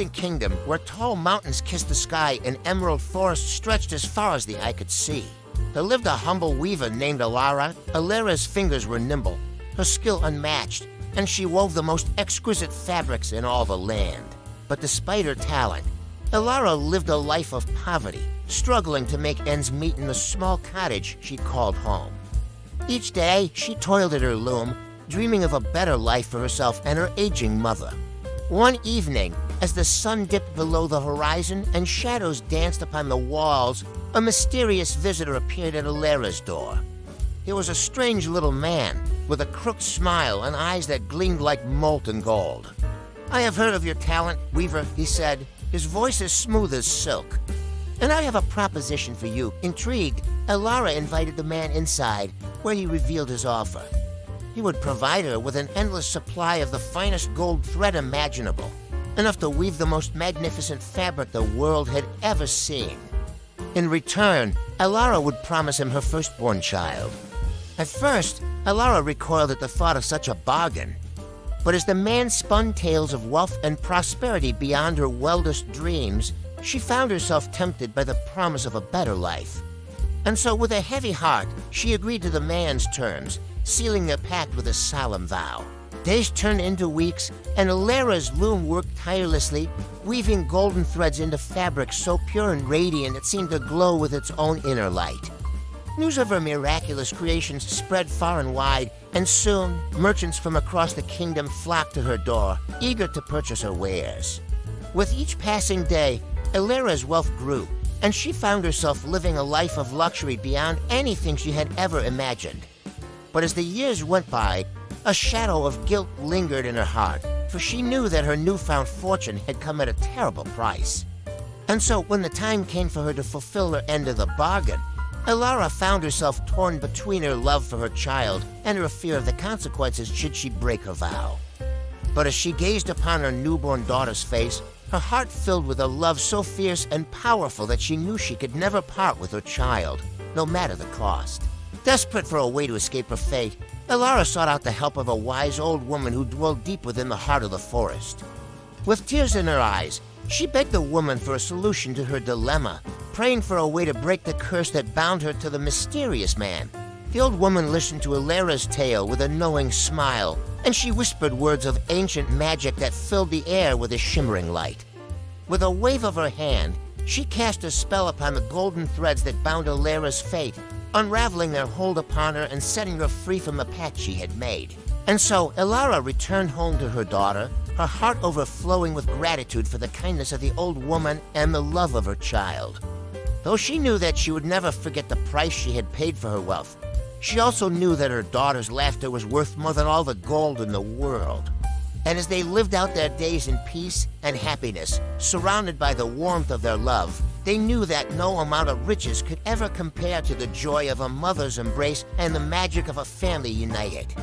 distant kingdom where tall mountains kissed the sky and emerald forests stretched as far as the eye could see. There lived a humble weaver named Alara. Alara's fingers were nimble, her skill unmatched, and she wove the most exquisite fabrics in all the land. But despite her talent, Alara lived a life of poverty, struggling to make ends meet in the small cottage she called home. Each day, she toiled at her loom, dreaming of a better life for herself and her aging mother. One evening, as the sun dipped below the horizon and shadows danced upon the walls, a mysterious visitor appeared at Alara's door. He was a strange little man, with a crooked smile and eyes that gleamed like molten gold. "I have heard of your talent, Weaver," he said, his voice as smooth as silk. "And I have a proposition for you." Intrigued, Alara invited the man inside, where he revealed his offer. He would provide her with an endless supply of the finest gold thread imaginable, enough to weave the most magnificent fabric the world had ever seen. In return, Alara would promise him her firstborn child. At first, Alara recoiled at the thought of such a bargain. But as the man spun tales of wealth and prosperity beyond her wildest dreams, she found herself tempted by the promise of a better life. And so, with a heavy heart, she agreed to the man's terms, sealing their pact with a solemn vow. Days turned into weeks, and Alara's loom worked tirelessly, weaving golden threads into fabric so pure and radiant it seemed to glow with its own inner light. News of her miraculous creations spread far and wide, and soon, merchants from across the kingdom flocked to her door, eager to purchase her wares. With each passing day, Alara's wealth grew, and she found herself living a life of luxury beyond anything she had ever imagined. But as the years went by, a shadow of guilt lingered in her heart, for she knew that her newfound fortune had come at a terrible price. And so, when the time came for her to fulfill her end of the bargain, Alara found herself torn between her love for her child and her fear of the consequences should she break her vow. But as she gazed upon her newborn daughter's face, her heart filled with a love so fierce and powerful that she knew she could never part with her child, no matter the cost. Desperate for a way to escape her fate, Alara sought out the help of a wise old woman who dwelled deep within the heart of the forest. With tears in her eyes, she begged the woman for a solution to her dilemma, praying for a way to break the curse that bound her to the mysterious man. The old woman listened to Alara's tale with a knowing smile, and she whispered words of ancient magic that filled the air with a shimmering light. With a wave of her hand, she cast a spell upon the golden threads that bound Alara's fate, unraveling their hold upon her and setting her free from the pact she had made. And so Alara returned home to her daughter, her heart overflowing with gratitude for the kindness of the old woman and the love of her child. Though she knew that she would never forget the price she had paid for her wealth, she also knew that her daughter's laughter was worth more than all the gold in the world. And as they lived out their days in peace and happiness, surrounded by the warmth of their love, they knew that no amount of riches could ever compare to the joy of a mother's embrace and the magic of a family united.